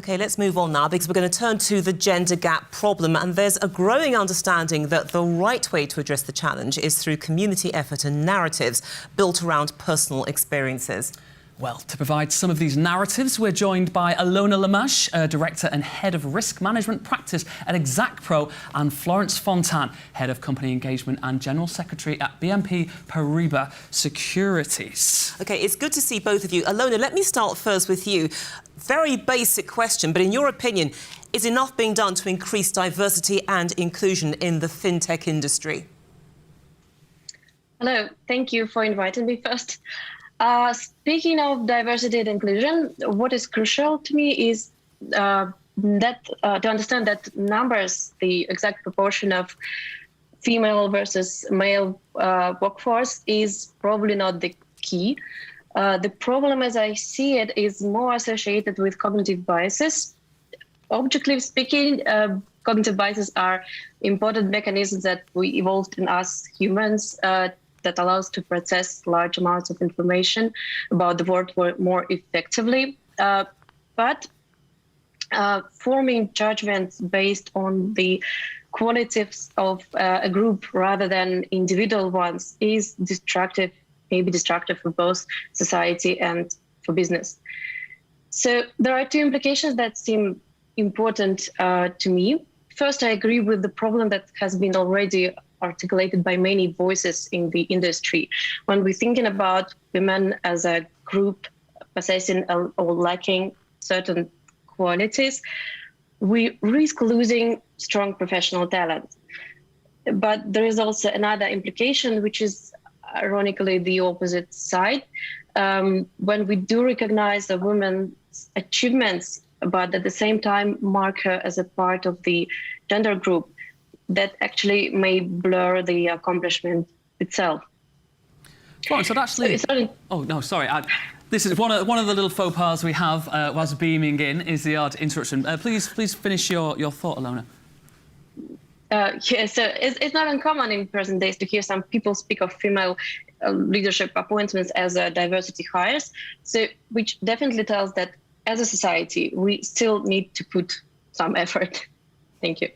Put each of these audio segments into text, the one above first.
OK, let's move on now, because we're going to turn to the gender gap problem. And there's a growing understanding that the right way to address the challenge is through community effort and narratives built around personal experiences. Well, to provide some of these narratives, we're joined by Alyona Lamash, Director and Head of Risk Management Practice at Exactpro, and Florence Fontan, Head of Company Engagement and General Secretary at BNP Paribas Securities. OK, it's good to see both of you. Alyona, let me start first with you. Very basic question, but in your opinion, is enough being done to increase diversity and inclusion in the fintech industry? Hello, thank you for inviting me first. Speaking of diversity and inclusion, what is crucial to me is to understand that numbers, the exact proportion of female versus male workforce, is probably not the key. The problem, as I see it, is more associated with cognitive biases. Objectively speaking, cognitive biases are important mechanisms that we evolved in us humans that allows to process large amounts of information about the world more effectively. But forming judgments based on the qualities of a group rather than individual ones is destructive, maybe destructive for both society and for business. So there are two implications that seem important to me. First, I agree with the problem that has been already articulated by many voices in the industry. When we're thinking about women as a group possessing or lacking certain qualities, we risk losing strong professional talent. But there is also another implication, which is ironically the opposite side. When we do recognize a woman's achievements, but at the same time mark her as a part of the gender group, that actually may blur the accomplishment itself. Right, so actually... Oh, no, sorry. This is one of the little faux pas we have whilst beaming in, is the odd interruption. Please finish your thought, Alyona. Yeah, so it's not uncommon in present days to hear some people speak of female leadership appointments as diversity hires, so which definitely tells that as a society, we still need to put some effort. Thank you.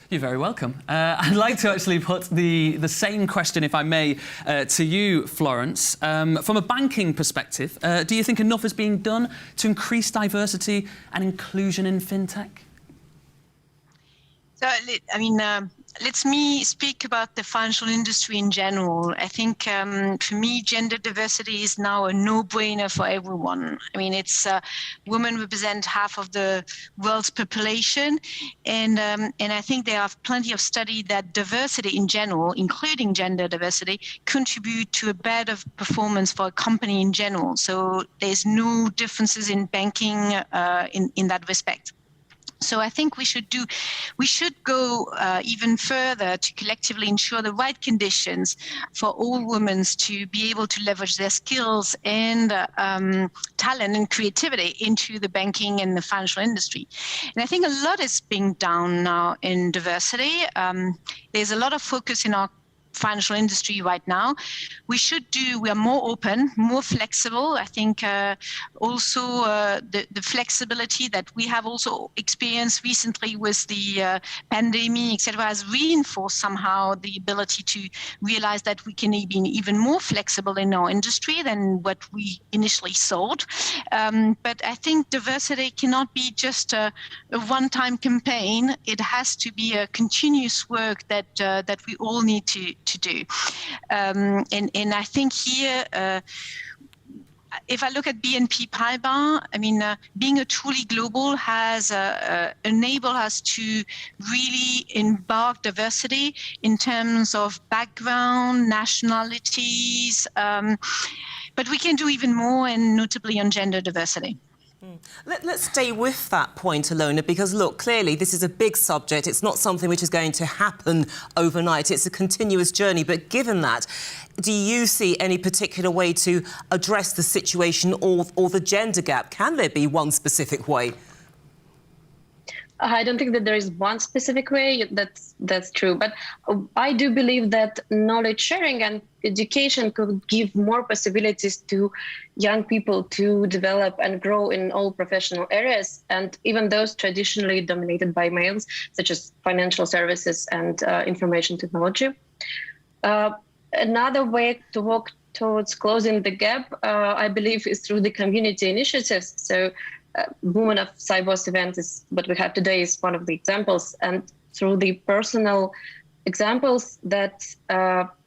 You're very welcome. I'd like to actually put the same question, if I may, to you, Florence. From a banking perspective, do you think enough is being done to increase diversity and inclusion in fintech? So, I mean, let me speak about the financial industry in general. I think for me, gender diversity is now a no-brainer for everyone. I mean, it's women represent half of the world's population, and I think there are plenty of studies that diversity in general, including gender diversity, contribute to a better performance for a company in general. So there's no differences in banking in that respect. So I think we should go even further to collectively ensure the right conditions for all women to be able to leverage their skills and talent and creativity into the banking and the financial industry. And I think a lot is being done now in diversity. There's a lot of focus in our financial industry right now. We are more open, more flexible. I think also the flexibility that we have also experienced recently with the pandemic, etc., has reinforced somehow the ability to realize that we can be even more flexible in our industry than what we initially thought. But I think diversity cannot be just a one-time campaign. It has to be a continuous work that we all need to do. And I think here, if I look at BNP Paribas, I mean, being a truly global has enabled us to really embark diversity in terms of background, nationalities, but we can do even more, and notably on gender diversity. Let's stay with that point, Alyona, because, look, clearly this is a big subject. It's not something which is going to happen overnight. It's a continuous journey. But given that, do you see any particular way to address the situation or the gender gap? Can there be one specific way? I don't think that there is one specific way. That's true. But I do believe that knowledge sharing and education could give more possibilities to young people to develop and grow in all professional areas, and even those traditionally dominated by males, such as financial services and information technology. Another way to work towards closing the gap, I believe, is through the community initiatives. So Women of Sibos event is what we have today is one of the examples, and through the personal examples that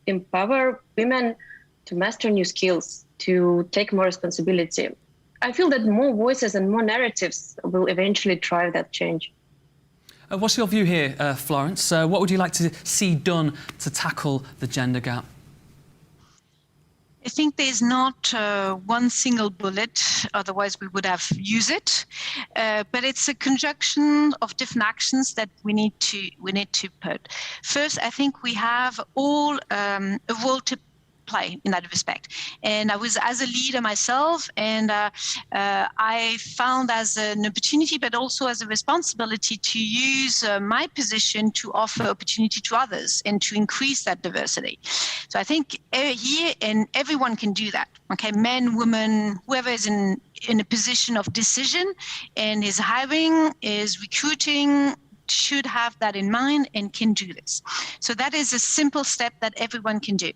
empower women to master new skills, to take more responsibility. I feel that more voices and more narratives will eventually drive that change. What's your view here, Florence? What would you like to see done to tackle the gender gap? I think there's not one single bullet, otherwise we would have used it. But it's a conjunction of different actions that we need to put. First, I think we have all a role to play in that respect. And I was as a leader myself, and I found as an opportunity, but also as a responsibility to use my position to offer opportunity to others and to increase that diversity. So I think here, and everyone can do that. Okay, men, women, whoever is in a position of decision and is hiring, is recruiting, should have that in mind and can do this. So that is a simple step that everyone can do.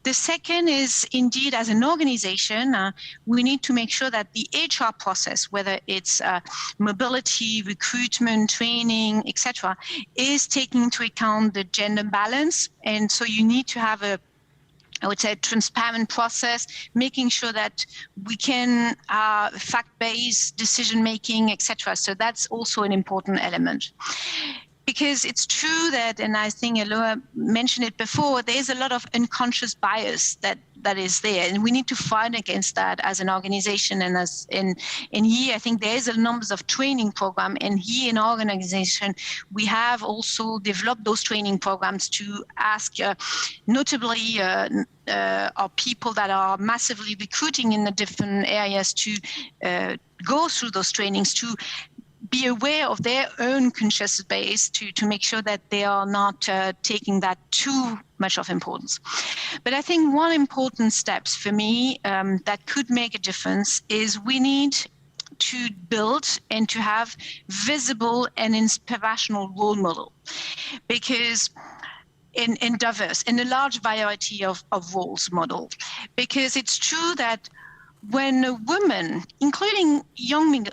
The second is, indeed, as an organization, we need to make sure that the HR process, whether it's mobility, recruitment, training, etc., is taking into account the gender balance. And so you need to have I would say, a transparent process, making sure that we can fact-based decision-making, etc. So that's also an important element. Because it's true that, and I think Alyona mentioned it before, there's a lot of unconscious bias that is there, and we need to fight against that as an organization. And as in here, I think there is a number of training programs, and here in our organization, we have also developed those training programs to ask, notably, our people that are massively recruiting in the different areas to go through those trainings, to be aware of their own conscious base, to make sure that they are not taking that too much of importance. But I think one important steps for me that could make a difference is we need to build and to have visible and inspirational role model, because in diverse, in a large variety of roles model, because it's true that when a woman, including young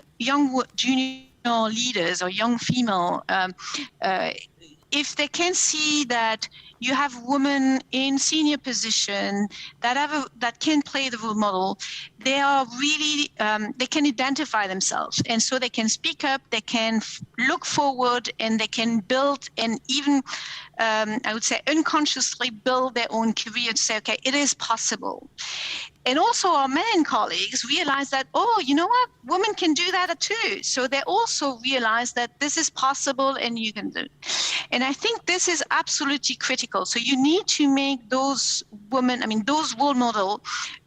junior leaders or young female, if they can see that you have women in senior position that can play the role model, they are really they can identify themselves, and so they can speak up, they can look forward, and they can build, and even I would say unconsciously build their own career to say, okay, it is possible. And also our men colleagues realize that, oh, you know what, women can do that too. So they also realize that this is possible and you can do it. And I think this is absolutely critical. So you need to make those women, those role model,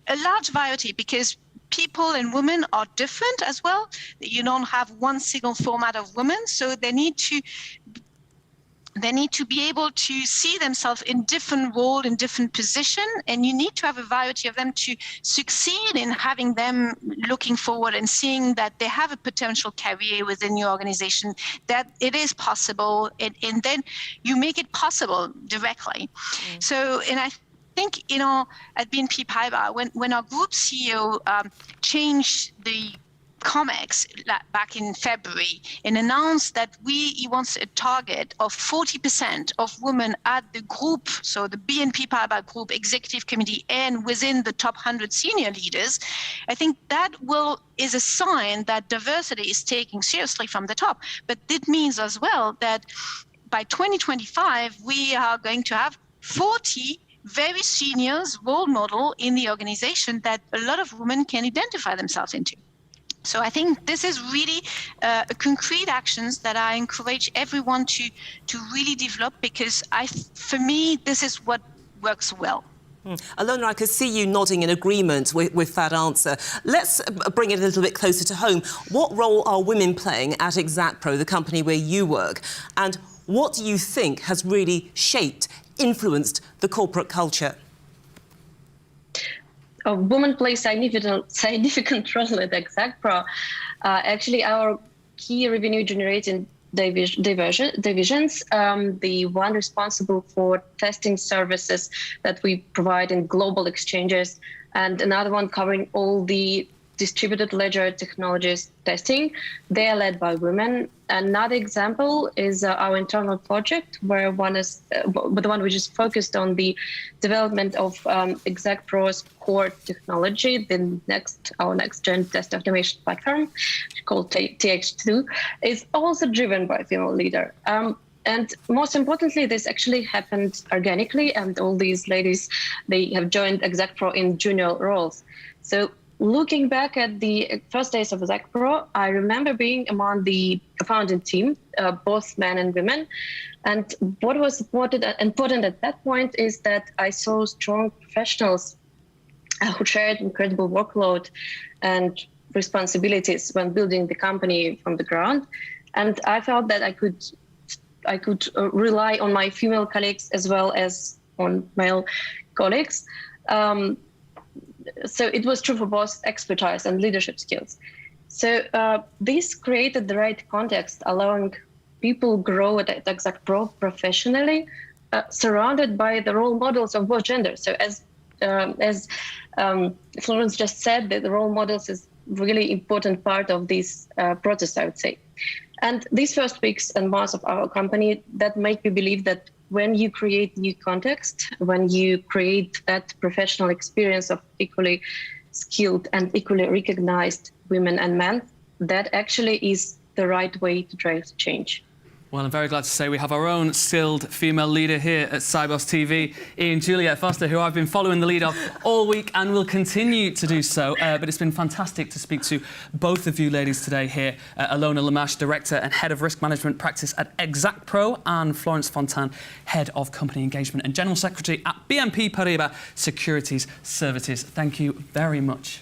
a large variety, because people and women are different as well. You don't have one single format of women, so they need to be able to see themselves in different role, in different position, and you need to have a variety of them to succeed in having them looking forward and seeing that they have a potential career within your organization, that it is possible, and then you make it possible directly. So, and I think, at BNP Paribas, when our group CEO changed the COMEX back in February and announced that he wants a target of 40% of women at the group, so the BNP Paribas Group Executive Committee and within the top 100 senior leaders, I think that is a sign that diversity is taken seriously from the top. But it means as well that by 2025, we are going to have 40 very senior role model in the organization that a lot of women can identify themselves into. So I think this is really concrete actions that I encourage everyone to really develop, because for me, this is what works well. Alyona, I could see you nodding in agreement with that answer. Let's bring it a little bit closer to home. What role are women playing at Exactpro, the company where you work? And what do you think has really shaped, influenced the corporate culture? Women play significant role at Exactpro. Actually, our key revenue generating divisions, the one responsible for testing services that we provide in global exchanges, and another one covering all the distributed ledger technologies testing. They are led by women. Another example is our internal project, where the one which is focused on the development of Exactpro's core technology, our next gen test automation platform, called TX2, is also driven by a female leader. And most importantly, this actually happened organically, and all these ladies, they have joined Exactpro in junior roles. So looking back at the first days of Exactpro, I remember being among the founding team, both men and women. And what was important at that point is that I saw strong professionals who shared incredible workload and responsibilities when building the company from the ground. And I felt that I could rely on my female colleagues as well as on male colleagues. So it was true for both expertise and leadership skills. So this created the right context, allowing people grow at Exactpro professionally, surrounded by the role models of both genders. So as Florence just said, that the role models is really important part of this process, I would say. And these first weeks and months of our company, that make me believe that when you create new context, when you create that professional experience of equally skilled and equally recognized women and men, that actually is the right way to drive change. Well, I'm very glad to say we have our own skilled female leader here at Sibos TV, in Juliet Foster, who I've been following the lead of all week and will continue to do so. But it's been fantastic to speak to both of you ladies today here. Alyona Lamash, Director and Head of Risk Management Practice at Exactpro, and Florence Fontan, Head of Company Engagement and General Secretary at BNP Paribas Securities Services. Thank you very much.